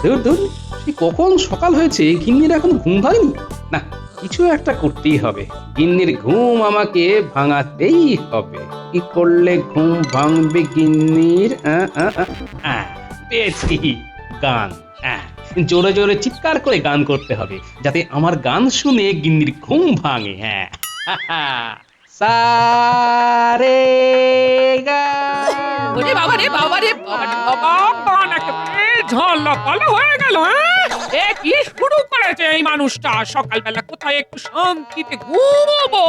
ধুর ধুর, সেই কখন সকাল হয়েছে গিন্নির এখন ঘুম ভাঙেনি। না, কিছু একটা করতেই হবে, গিন্নির ঘুম আমাকে ভাঙাতেই হবে। কি করলে ঘুম ভাঙবে গিন্নির? পেয়েছি, গান। আহ, জোরে জোরে চিৎকার করে গান করতে হবে, যাতে আমার গান শুনে গিন্নির ঘুম ভাঙে। হ্যাঁ, সা রে গা ওরে বাবা রে বাবা রে বাবা রে বাবা, কান একেবারে ঝলপাল হয়ে গেল। এ কি শুরু করেছে এই মানুষটা? সকালবেলা কোথায় একটু শান্তিতে ঘুমোবো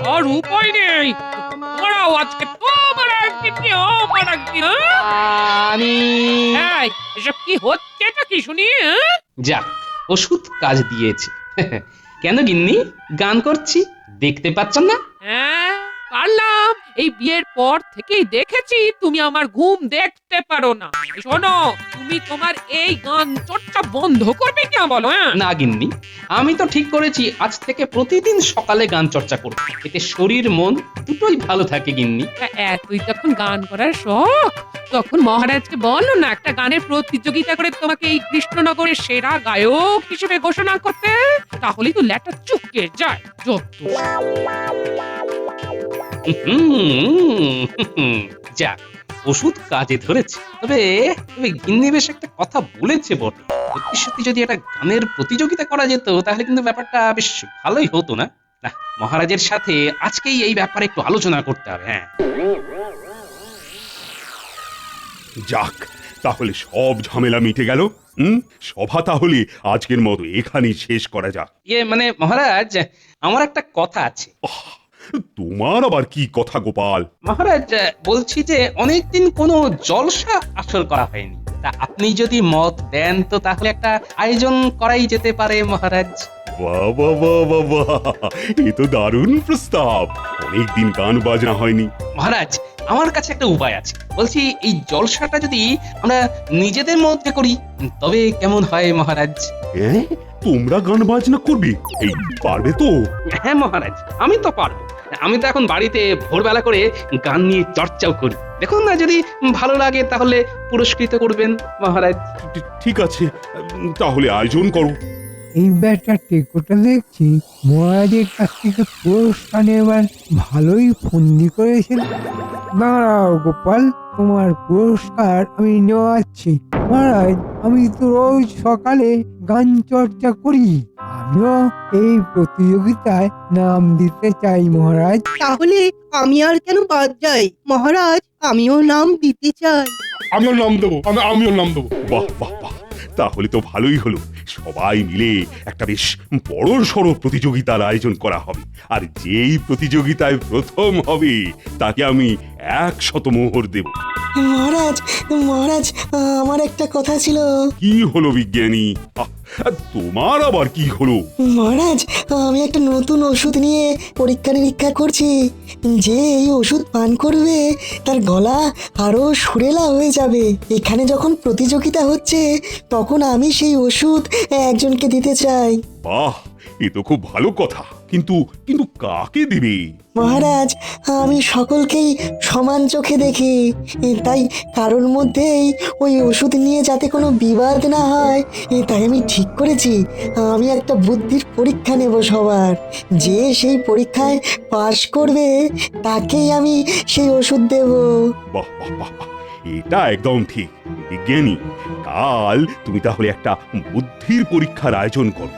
তার উপায় নেই। তোমরাও আজকে তোমার একদিন কি আমার একদিন। আমি এই, এসব কি হচ্ছে? এটা কি শুনি? যাক, ওষুধ কাজ দিয়েছে। কেন গিন্নি, গান করছি দেখতে পাচ্ছেন না? হ্যাঁ, পারলাম। এই বিয়ের পর থেকেই দেখেছি তুমি আমার ঘুম দেখতে পারো না। শোনো, তুমি তোমার এই গান চর্চা বন্ধ করবে কি বলো? হ্যাঁ, না গিন্নি, আমি তো ঠিক করেছি আজ থেকে প্রতিদিন সকালে গান চর্চা করব, এতে শরীর মন দুটোই ভালো থাকে গিন্নি। এতই যখন গান করার শখ, তখন মহারাজকে বলো না একটা গানের প্রতিযোগিতা করে তোমাকে এই কৃষ্ণনগরের সেরা গায়ক হিসেবে ঘোষণা করতে। তাহলেই তো ল্যাটা চুকে যায়। যত যাক, ওষুধ কাজে ধরেছে। তবে তবে গিন্নি বেশ একটা কথা বলেছে বটে, সত্যি সত্যি যদি একটা গানের প্রতিযোগিতা করা যেত তাহলে কিন্তু ব্যাপারটা বেশ ভালোই হতো না? না, মহারাজের সাথে আজকেই এই ব্যাপারে একটু আলোচনা করতে হবে। হ্যাঁ, যাক, তাহলে সব ঝামেলা মিটে গেল। সভা তাহলে আজকের মতো এখানেই শেষ করা যাক। মানে মহারাজ, আমার একটা কথা আছে। তোমার আবার কি কথা গোপাল? মহারাজ, বলছি যে অনেকদিন কোনো জলসা আসর করা হয়নি, তা আপনি যদি মত দেন তো তাহলে একটা আয়োজন করাই যেতে পারে মহারাজ। বাবা বাবা বাবা, এ তো দারুণ প্রস্তাব। অনেকদিন গান বাজনা হয়নি। মহারাজ, আমার কাছে একটা উপায় আছে। বলছি এই জলসাটা যদি আমরা নিজেদের মধ্যে করি তবে কেমন হয় মহারাজ? হ্যাঁ, তোমরা গান বাজনা করবে? এই পারবে তো? হ্যাঁ মহারাজ, আমি তো পারবো। আমি তো এখন বাড়িতে ভোরবেলা করে গান নিয়ে চর্চাও করি। দেখুন না, যদি ভালো লাগে তাহলে পুরস্কৃত করবেন মহারাজ। ঠিক আছে, তাহলে আয়োজন করো। এই ব্যাটা টেকোটা দেখছি মহারাজের কাছ থেকে পুরস্কার নেবার ভালোই ফন্দি করেছেন। দাঁড়াও গোপাল, তোমার পুরস্কার আমি নেওয়াচ্ছি। মহারাজ, আমি তো রোজ সকালে গান চর্চা করি, আমিও এই প্রতিযোগিতায় নাম দিতে চাই মহারাজ। তাহলে আমি আর কেন বাদ যাই মহারাজ? আমিও নাম দিতে চাই। আমিও নাম দেবো, আমিও নাম দেবো। বাহ বাহ বাহ, তাহলে তো ভালোই হলো। সবাই মিলে একটা বেশ বড় সড়ো প্রতিযোগিতার আয়োজন করা হবে, আর যেই প্রতিযোগিতায় প্রথম হবে তাকে আমি 100 মোহর দেব। মহারাজ, মহারাজ, আমার একটা কথা ছিল। কি হলো বিজ্ঞানী? তোমার আবার কি হলো? মহারাজ, আমি একটা নতুন ওষুধ নিয়ে পরীক্ষা নিরীক্ষা করছি। যে এই ওষুধ পান করবে তার গলা আরো সুরেলা হয়ে যাবে। এখানে যখন প্রতিযোগিতা হচ্ছে তখন আমি সেই ওষুধ একজনকে দিতে চাই। বাহ, এ তো খুব ভালো কথা, কিন্তু কিন্তু কাকে দিবে? মহারাজ, আমি সকলকেই সমান চোখে দেখি, তাই কারোর মধ্যেই ওই ওষুধ নিয়ে যাতে কোনো বিবাদ না হয়, তাই আমি ঠিক করেছি আমি একটা বুদ্ধির পরীক্ষা নেব সবার। যে সেই পরীক্ষায় পাশ করবে তাকেই আমি সেই ওষুধ দেব। বাহ বাহ বাহ বাহ, এটা একদম ঠিক। বিজ্ঞানী, কাল তুমি তাহলে একটা বুদ্ধির পরীক্ষার আয়োজন করো।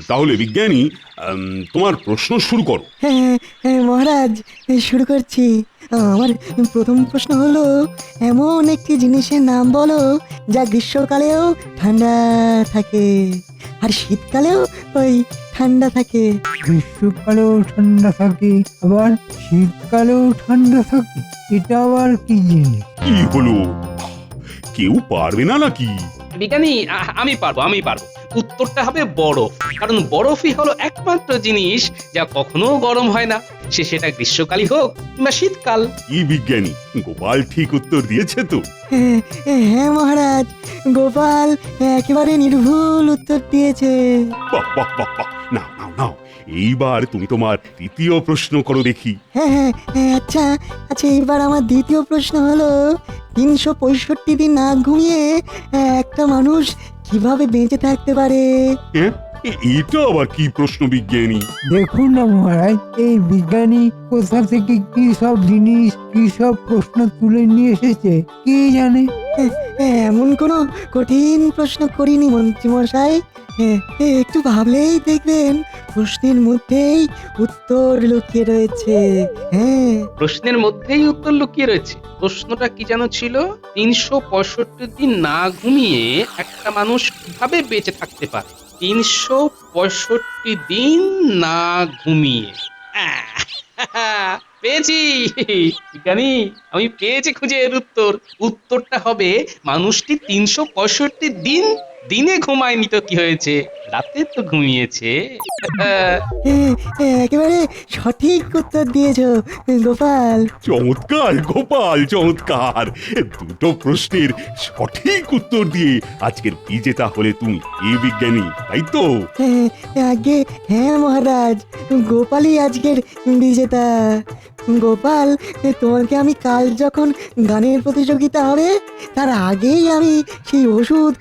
তাহলে বিজ্ঞানী, তোমার প্রশ্ন শুরু করো। হ্যাঁ হ্যাঁ মহারাজ, শুরু করছি। আমার প্রথম প্রশ্ন হলো, এমন একটি জিনিসের নাম বলো যা গ্রীষ্মকালেও ঠান্ডা থাকে আর শীতকালেও ওই ঠান্ডা থাকে। গ্রীষ্মকালেও ঠান্ডা থাকে, আবার শীতকালেও ঠান্ডা থাকে, এটা আবার কি জিনিস? কি হলো, কেউ পারবে না নাকি? বিজ্ঞানী, আমি পারবো। উত্তরটা হবে বরফ, কারণ বরফই হলো একমাত্র জিনিস যা কখনো গরম হয় না, সেটা গ্রীষ্মকালই হোক কিংবা শীতকাল। কি বিজ্ঞানী, গোপাল ঠিক উত্তর দিয়েছে তো? হ্যাঁ মহারাজ, গোপাল একেবারে নির্ভুল উত্তর দিয়েছে। বাহ বাহ বাহ বাহ, নাও নাও নাও, এইবার তুমি তোমার তৃতীয় প্রশ্ন করো দেখি। হ্যাঁ হ্যাঁ হ্যাঁ, আচ্ছা আচ্ছা, এবার আমার দ্বিতীয় প্রশ্ন হলো 365 দিন না ঘুমিয়ে একটা মানুষ কিভাবে বেঁচে থাকতে পারে? হ্যাঁ, এটা আবার কি প্রশ্ন বিজ্ঞানী? দেখুন না মহারাজ, এই বিজ্ঞানী কোথা থেকে কি সব জিনিস কি সব প্রশ্ন তুলে নিয়ে এসেছে কি জানে। এমন কোনো কঠিন প্রশ্ন করিনি মন্ত্রী মশাই। একটু ভাবলেই দেখবেন প্রশ্নের মধ্যেই উত্তর লুকিয়ে রয়েছে। হ্যাঁ, প্রশ্নের মধ্যেই উত্তর লুকিয়ে রয়েছে। প্রশ্নটা কি যেন ছিল? 365 দিন না ঘুমিয়ে একটা মানুষ কিভাবে বেঁচে থাকতে পারে? 365 দিন না ঘুমিয়ে। পেয়েছি বিজ্ঞানী, আমি পেয়েছি খুঁজে এর উত্তর। উত্তরটা হবে মানুষটি 365 দিন দিনে ঘুমায়নি তো কি হয়েছে, রাতে তো ঘুমিয়েছে। একেবারে সঠিক উত্তর দিয়েছ গোপাল। চমৎকার গোপাল, চমৎকার। দুটো প্রশ্নের সঠিক উত্তর দিয়ে আজকের বিজেতা হলে তুমি, এই বিজ্ঞানী, তাই তো? আগে হ্যাঁ মহারাজ, গোপালই আজকের বিজেতা। গোপাল, তোমাকে আমি কাল যখন গানের প্রতিযোগিতা হবে তার আগেই আমি সেই ওষুধ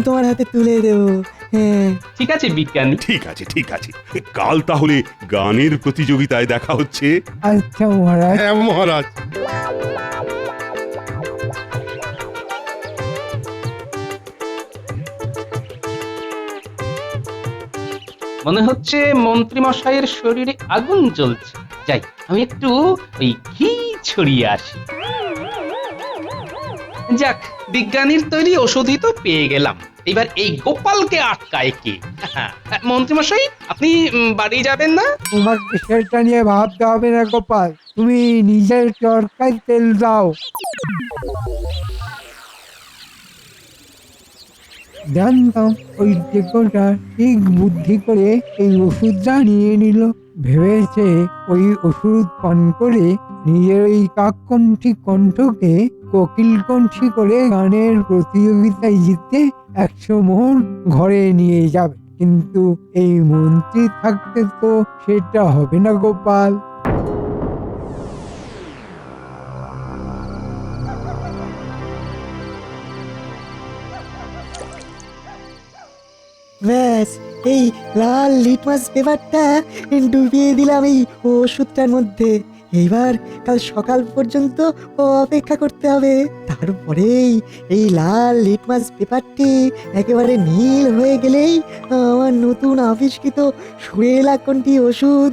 তোমার হাতে তুলে দেবো। হ্যাঁ, ঠিক আছে বিজ্ঞানী। ঠিক আছে, ঠিক আছে, কাল তাহলে গানের প্রতিযোগিতায় দেখা হচ্ছে। আচ্ছা মহারাজ। হ্যাঁ মহারাজ। মনে হচ্ছে মন্ত্রী মশাইয়ের শরীরে আগুন জ্বলছে। যাই, আমি একটু ওই ঘি ছড়িয়ে আসি। যাক, বিজ্ঞানীর তৈরি ওষুধই তো পেয়ে গেলাম। এবার এই গোপালকে আটকায় কে? মন্ত্রী মশাই, আপনি বাড়ি যাবেন না? তোমাকে সেটা নিয়ে ভাবতে হবে না গোপাল, তুমি নিজের চরকায় তেল দাও। জানতাম ওই টেকোটা ঠিক বুদ্ধি করে এই ওষুধটা নিয়ে নিল। ভেবেছে ওই ওষুধ পান করে নিজের ওই কাককণ্ঠী কণ্ঠকে কোকিল কণ্ঠী করে গানের প্রতিযোগিতায় জিতে 100 মোহর ঘরে নিয়ে যাবে। কিন্তু এই মন্ত্রী থাকতে তো সেটা হবে না গোপাল। ব্যাস, এই লাল লিটমাস পেপারটা ডুবিয়ে দিলাম এই ওষুধটার মধ্যে। এইবার কাল সকাল পর্যন্ত অপেক্ষা করতে হবে। তারপরেই এই লাল লিটমাস পেপারটি একেবারে নীল হয়ে গেলেই আমার নতুন আবিষ্কৃত সুরেলা কণ্ঠী ওষুধ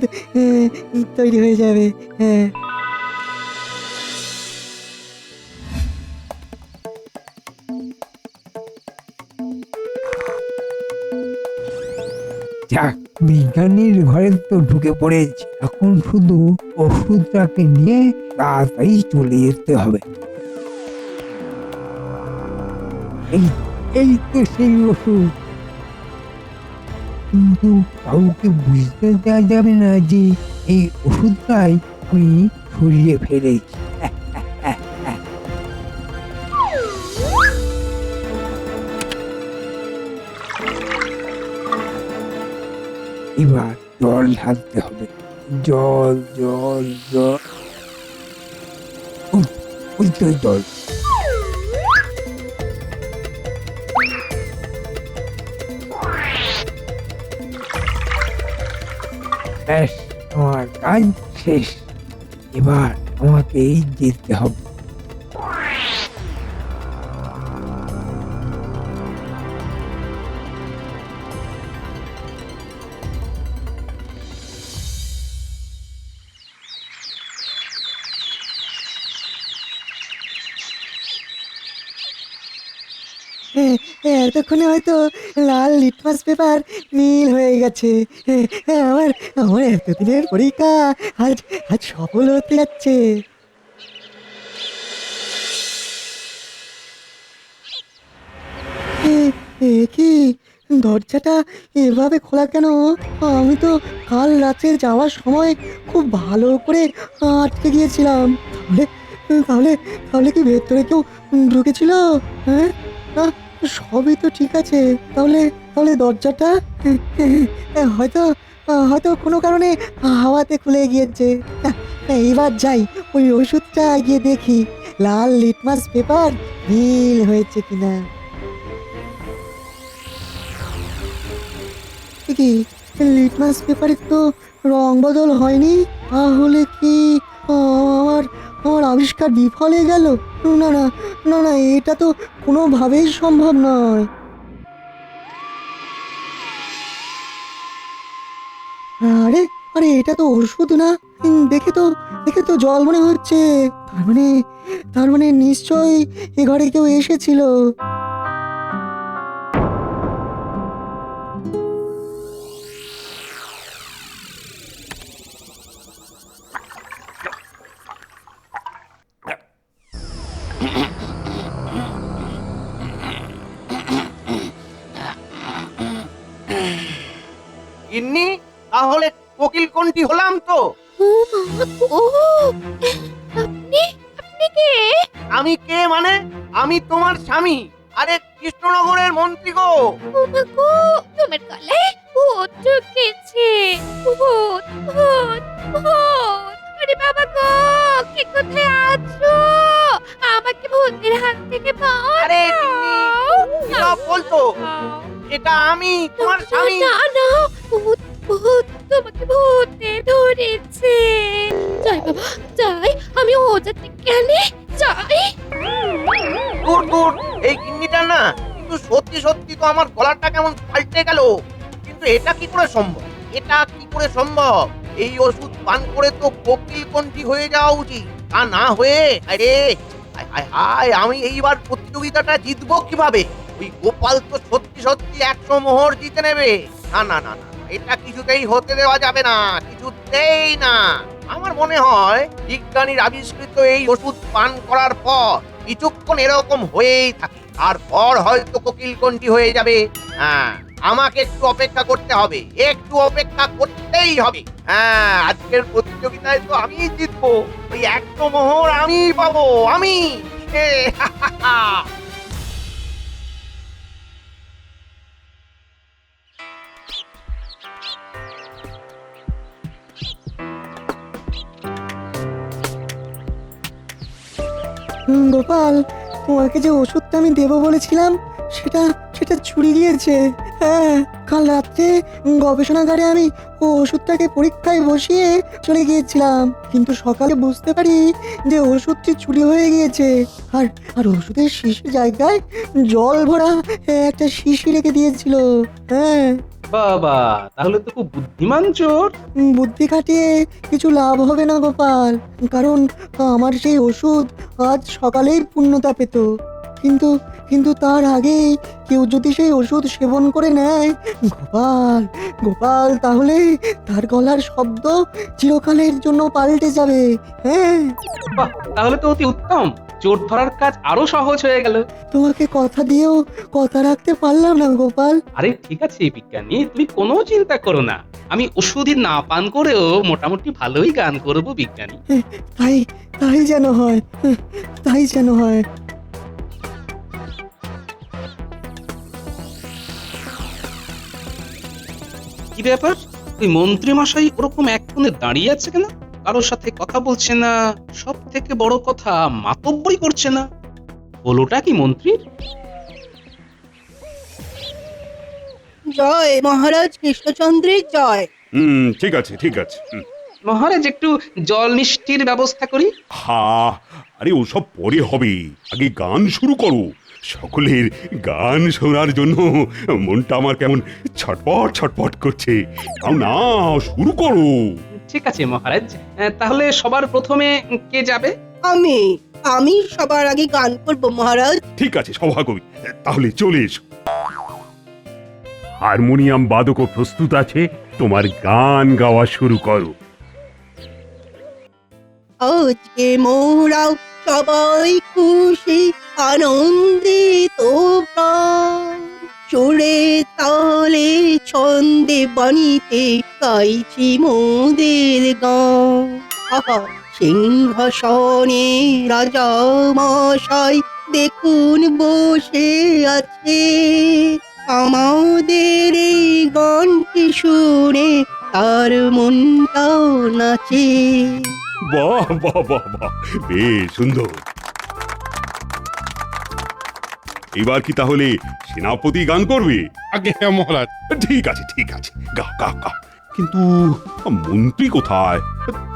তৈরি হয়ে যাবে। হ্যাঁ, যাক, বিজ্ঞানীর ঘরে তো ঢুকে পড়েছি, এখন শুধু ওষুধটাকে নিয়ে তাড়াতাড়ি চলে যেতে হবে। এই এই তো সেই ওষুধ, কিন্তু কাউকে বুঝতে দেওয়া যাবে না যে এই ওষুধটাই আমি সরিয়ে ফেলেছি। এবার জল ঢালতে হবে। জল জল জল, ওই তো জল। ব্যাস, আমার কাজ শেষ। এবার আমাকে যেতে হবে। এতক্ষণে হয়তো লাল লিটমাস পেপার নীল হয়ে গেছে। আমার আমার এতদিনের পরীক্ষা আজ আজ সফল হতে যাচ্ছে। কি দরজাটা এভাবে খোলা কেন? আমি তো কাল রাতে যাওয়ার সময় খুব ভালো করে আটকে গিয়েছিলাম। তাহলে তাহলে তাহলে কি ভেতরে কেউ ঢুকেছিল? হ্যাঁ, না, সবই তো ঠিক আছে। তাহলে তাহলে দরজাটা হয়তো হয়তো কোনো কারণে হাওয়াতে খুলে গিয়েছে। না, না, এবার যাই ওই ওষুধটা গিয়ে দেখি লাল লিটমাস পেপার নীল হয়েছে কিনা। কি লিটমাস পেপারে তো রং বদল হয়নি, তাহলে কি আমার আমার আবিষ্কার বিফলে গেল? না না না না, এটা তো কোনোভাবেই সম্ভব নয়। আরে আরে, এটা তো ওষুধ না। দেখে তো জল মনে হচ্ছে। তার মানে নিশ্চয়ই এ ঘরে কেউ এসেছিল। গিন্নি, তাহলে কোকিল কোনটি হলাম তো? ও মা গো! আপনি আপনি কে? আমি কে মানে? আমি তোমার স্বামী। আরে কৃষ্ণনগরের মন্ত্রী গো। ও মা গো! তোমার গলায় ভূত ঢুকেছে। ভূত ভূত ভূত! আরে বাবা গো! কে কোথায় আছো? আমাকে ভূতের হাত থেকে আরে বাঁচাও! কি সব বলতো? এটা আমি তোমার স্বামী। না না, ভূত ভূত! তোমাকে ভূতে ধরেছে। যাই বাবা যাই, আমি ওজার গেলে যাই। দূর দূর, এই গিন্নিটা না কিন্তু সত্যি সত্যি তো আমার গলাটা কেমন পাল্টে গেল। কিন্তু এটা কি করে সম্ভব? এটা কি করে সম্ভব? এই ওষুধ পান করে তো কোকিল কণ্ঠী হয়ে যাওয়া উচিত। তা না হয়ে আরে হায় হায় হায়, আমি এইবার প্রতিযোগিতাটা জিতবো কিভাবে? ওই গোপাল তো সত্যি সত্যি 100 মোহর জিতে নেবে। না না না না, এটা কিছুতেই হতে দেওয়া যাবে না, কিছুতেই না। আমার মনে হয় বিজ্ঞানীর আবিষ্কৃত এই ওষুধ পান করার পর কিছুক্ষণ এরকম হয়েই থাকে, তারপর হয়তো কোকিল কণ্ঠী হয়ে যাবে। হ্যাঁ, আমাকে একটু অপেক্ষা করতে হবে, একটু অপেক্ষা করতেই হবে। হ্যাঁ, আজকের প্রতিযোগিতায় তো আমিই জিতবো, ওই 100 মোহর আমিই পাবো, আমি। গোপাল, তোমাকে যে ওষুধটা আমি দেবো বলেছিলাম সেটা সেটা চুরি গিয়েছে। হ্যাঁ, কাল রাত্রে গবেষণাগারে আমি ও ওষুধটাকে পরীক্ষায় বসিয়ে চলে গিয়েছিলাম, কিন্তু সকালে বুঝতে পারি যে ওষুধটি চুরি হয়ে গিয়েছে। আর আর ওষুধের শিশির জায়গায় জল ভরা একটা শিশি রেখে দিয়েছিল। হ্যাঁ, বাবা, তাহলে তো খুব বুদ্ধিমান চোর। বুদ্ধি খাটিয়ে কিছু লাভ হবে না গোপাল, কারণ আমার সেই ওষুধ আজ সকালেই পূর্ণতা পেত। কিন্তু কিন্তু তার আগেই কেউ যদি সেই ওষুধ সেবন করে নেয় গোপাল, গোপাল, তাহলে তার গলার শব্দ চিরকালের জন্য পাল্টে যাবে। হ্যাঁ, বাহ, তাহলে তো অতি উত্তম, চোর ধরার কাজ আরো সহজ হয়ে গেল। তোমাকে কথা দিয়েও কথা রাখতে পারলাম না গোপাল। আরে ঠিক আছে বিজ্ঞানী, তুমি কোনো চিন্তা করো না, আমি ওষুধই না পান করেও মোটামুটি ভালোই গান করব বিজ্ঞানী। তাই তাই যেন হয়, তাই যেন হয়। কি ব্যাপার, ওই মন্ত্রী মশাই ওরকম এক কোণে দাঁড়িয়ে আছে কেন? কারোর সাথে কথা বলছে না, সব থেকে বড় কথা মাতব্বরি করছে না। হলোটা কি মন্ত্রীর? জয় মহারাজ কৃষ্ণচন্দ্রের জয়। ঠিক আছে ঠিক আছে। মহারাজ, একটু জল মিষ্টির ব্যবস্থা করি। হা, আরে ওসব পরে হবে, আগে গান শুরু করো। সকলের গান শোনার জন্য মনটা আমার কেমন ছটপট ছটপট করছে। নাও না, শুরু করো। ঠিক আছে মহারাজ, তাহলে সবার প্রথমে কে যাবে? আমি আমি সবার আগে গান করব মহারাজ। ঠিক আছে সভাকবি, তাহলে চলে এসো। হারমোনিয়াম বাদকও প্রস্তুত আছে, তোমার গান গাওয়া শুরু করো। আজকে মোরাও সবাই খুশি, আনন্দিত প্রাণ, সুরে তালে ছন্দে বাণীতে গাইছি মোদের গান। আহা, সিংহাসনে রাজা মশাই দেখুন বসে আছে, আমাদের এই গানটি শুনে তার মনটাও নাচে। বাহ বাহ বাহ বাহ, বেশ সুন্দর। এবার কি তাহলে সেনাপতি গান করবে? আগে হ্যাঁ মহারাজ। ঠিক আছে ঠিক আছে, গা গা গা। কিন্তু মন্ত্রী কোথায়?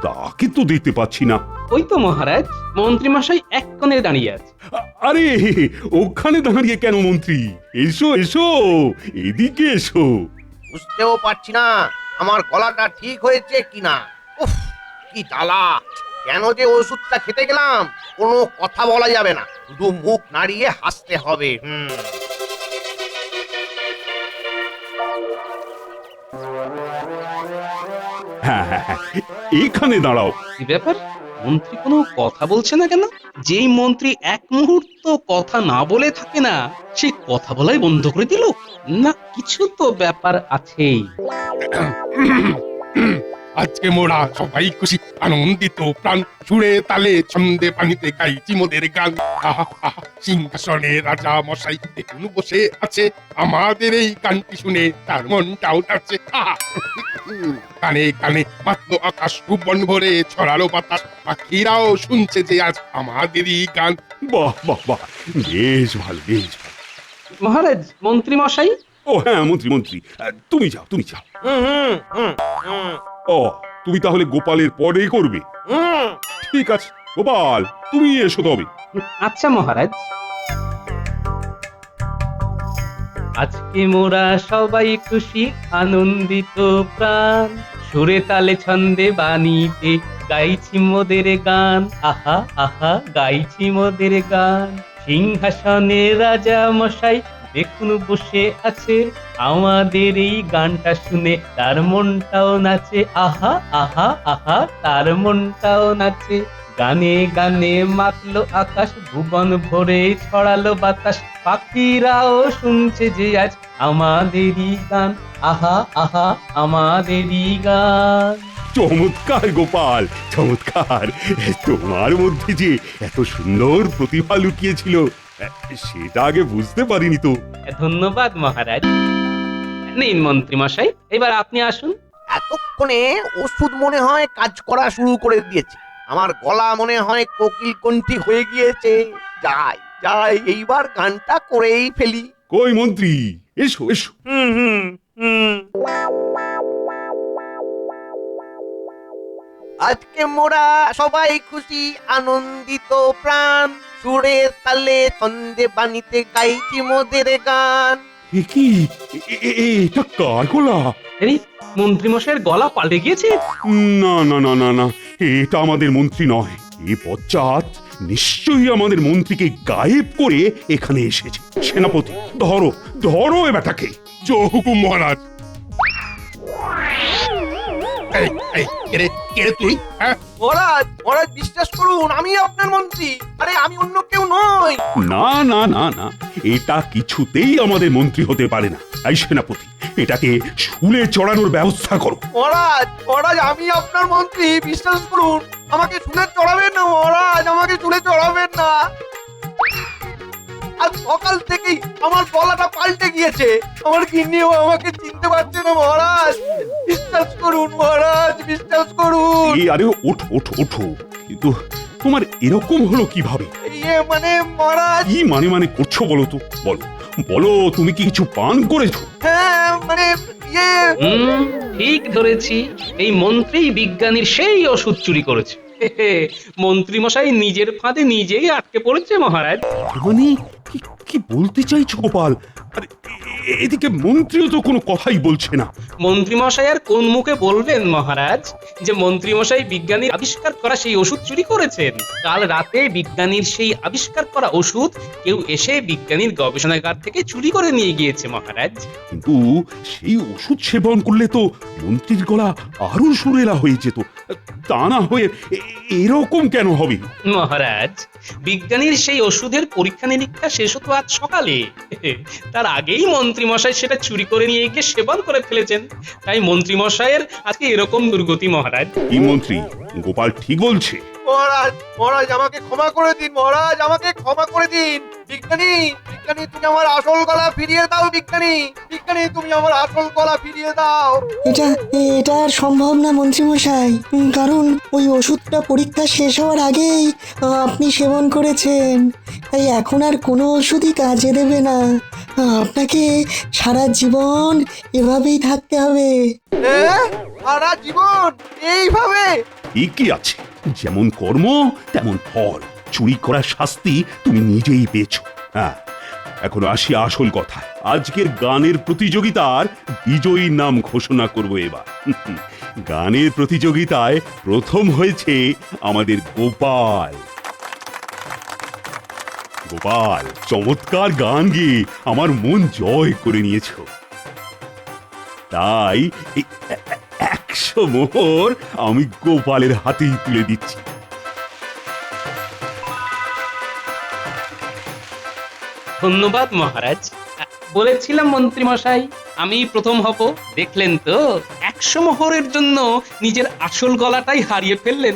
তাকে তো দেখতে পাচ্ছি না। ওই তো মহারাজ, মন্ত্রী মশাই এক কোণে দাঁড়িয়ে আছে। আরে ওখানে দাঁড়িয়ে কেন মন্ত্রী? এসো এসো, এদিকে এসো। বুঝতেও পারছি না আমার গলাটা ঠিক হয়েছে কিনা। উফ, কি জ্বালা! কেন যে ওষুধটা খেতে গেলাম, কোনো কথা বলা যাবে না, শুধু মুখ নাড়িয়ে হাসতে হবে। হ্যাঁ হ্যাঁ হ্যাঁ, এখানে দাঁড়াও। কি ব্যাপার, মন্ত্রী কোনো কথা বলছে না কেন? যেই মন্ত্রী এক মুহূর্ত কথা না বলে থাকে না, সেই কথা বলাই বন্ধ করে দিল। না, কিছু তো ব্যাপার আছেই। আজকে মোরা সবাই খুশি আনন্দিত প্রাণ, সুরে তালে ছন্দে পানিতে গাইছি মোদের গান। আহা আহা, সিংহাসনে রাজা মশাই দেখুন বসে আছে, আমাদের এই গানটি শুনে তার মনটাও নাচছে। আহা, কানে কানে মাত্র আকাশ ভুবন ভরে ছড়ালো বাতাস, পাখিরাও শুনছে যে আজ আমাদেরই গান। বাহ বাহ বাহ, বেশ ভালো বেশ ভালো। মহারাজ, মন্ত্রী মশাই। ও হ্যাঁ মন্ত্রী মন্ত্রী, তুমি যাও তুমি যাও। ও, তুমি তাহলে গোপালের পরে করবে? ঠিক আছে গোপাল, তুমি এসো তবে। আচ্ছা মহারাজ। আজকে মোরা সবাই খুশি আনন্দিত প্রাণ, সুরে তালে ছন্দে বাণীতে গাইছি মোদের গান। আহা আহা, গাইছি মোদের গান। সিংহাসনে রাজা মশাই দেখুন বসে আছে, আমাদের এই গানটা শুনে তার মনটাও নাচে। আহা আহা আহা, তার মনটাও নাচে। গানে গানে মাতলো আকাশ, ভুবন ভরে ছড়ালো বাতাস, পাখিরাও শুনছে যে আজ আমাদেরই গান। আহা আহা, আমাদেরই গান। চমৎকার গোপাল, চমৎকার। তোমার মধ্যে যে এত সুন্দর প্রতিভা লুকিয়েছিল, সেটা আগে বুঝতে পারিনি তো। ধন্যবাদ মহারাজ। নিন মন্ত্রী মশাই, এবার আপনি আসুন। এতক্ষণে ওষুধ মনে হয় কাজ করা শুরু করে দিয়েছে, আমার গলা মনে হয় কোকিল কণ্ঠী হয়ে গিয়েছে। যাই যাই, এইবার গানটা করেই ফেলি। কই মন্ত্রী, এসো এসো। আজকে মোরা সবাই খুশি আনন্দিত প্রাণ, সুরে তালে ছন্দে বাণীতে গাইছি মোদের গান। এ কি, এটা কার গলা? এই মন্ত্রী মশাইয়ের গলা পাল্টে গিয়েছে। না না না না না, এটা আমাদের মন্ত্রী নয়। এ বচ্চাত নিশ্চয়ই আমাদের মন্ত্রীকে গায়েব করে এখানে এসেছে। সেনাপতি, ধরো ধরো এ বেটাকে। জয় হুকুম মহারাজ। এই এই, কে রে তুই? হ্যাঁ, মহারাজ মহারাজ বিশ্বাস করুন, আমি আপনার মন্ত্রী। আরে আমি অন্য কেউ নই। না না না না, এটা কিছুতেই আমাদের মন্ত্রী হতে পারে না। এই সেনাপতি, এটাকে শুলে চড়ানোর ব্যবস্থা করো। মহারাজ মহারাজ, আমি আপনার মন্ত্রী, বিশ্বাস করুন। আমাকে শুলে চড়াবেন না মহারাজ, আমাকে শুলে চড়াবেন না। আজ সকাল থেকেই আমার গলাটা পাল্টে গিয়েছে, আমার গিন্নিও আমাকে চিনতে পারছে না মহারাজ। বিশ্বাস করুন মহারাজ, বিশ্বাস করুন। এই আরে ওঠো ওঠো ওঠো, কিন্তু তোমার এরকম হলো কিভাবে? ইয়ে মানে মহারাজ, কি মানে মানে করছো বলো তো, বলো বলো, তুমি কি কিছু পান করেছো? হ্যাঁ মানে ইয়ে। ঠিক ধরেছি, এই মন্ত্রী বিজ্ঞানীর সেই ওষুধ চুরি করেছে। মন্ত্রী মশাই নিজের ফাঁদে নিজেই আটকে পড়েছে মহারাজ। মানে কি কি বলতে চাইছো গোপাল? আরে এদিকে মন্ত্রীও তো কোনো কথাই বলছে না। মন্ত্রী মশাই আর কোন মুখে বলবেন মহারাজ যে মন্ত্রী মশাই বিজ্ঞানীর আবিষ্কার করা সেই ওষুধ চুরি করেছেন? কাল রাতে বিজ্ঞানীর সেই আবিষ্কার করা ওষুধ কেউ এসে বিজ্ঞানীর গবেষণাগার থেকে চুরি করে নিয়ে গিয়েছে মহারাজ। কিন্তু সেই ওষুধ সেবন করলে তো মন্ত্রীর গলা আরো সুরেলা হয়ে যেত। তা না হয়ে এরকম কেন হবে? মহারাজ, বিজ্ঞানীর সেই ওষুধের পরীক্ষা নিরীক্ষা শেষ হতো আজ সকালে। তার আগেই মন্ত্রী মশাই সেটা চুরি করে নিয়ে গিয়ে সেবন করে ফেলেছেন। তাই মন্ত্রী মশাইয়ের আজকে এরকম দুর্গতি মহারাজ। কি মন্ত্রী, গোপাল ঠিক বলছে? মহারাজ মহারাজ, আমাকে ক্ষমা করে দিন মহারাজ, আমাকে ক্ষমা করে দিন। বিজ্ঞানী বিজ্ঞানী, তুমি আমার আসল গলা ফিরিয়ে দাও। বিজ্ঞানী এক্ষুনি তুমি আমার আসল গলা ফিরিয়ে দাও। এটা এটা আর সম্ভব না মন্ত্রীমশাই, কারণ ওই ওষুধটা পরীক্ষা শেষ হওয়ার আগেই আপনি সেবন করেছেন, তাই এখন আর কোনো ওষুধই কাজে দেবে না। আপনাকে সারা জীবন এভাবেই থাকতে হবে। সারা জীবন এইভাবে? ঠিকই আছে, যেমন কর্ম তেমন ফল। চুরি করার শাস্তি তুমি নিজেই পেয়েছো। হ্যাঁ, এখন আসি আসল কথা। আজকের গানের প্রতিযোগিতার বিজয়ীর নাম ঘোষণা করব এবার। গানের প্রতিযোগিতায় প্রথম হয়েছে আমাদের গোপাল। গোপাল, চমৎকার গান গেয়ে আমার মন জয় করে নিয়েছো। তাই এই 100 মোহর আমি গোপালের হাতেই তুলে দিচ্ছি। ধন্যবাদ মহারাজ। বলেছিলাম মন্ত্রী মশাই আমি প্রথম হব, দেখলেন তো 100 মোহরের জন্য নিজের আসল গলাটাই হারিয়ে ফেললেন।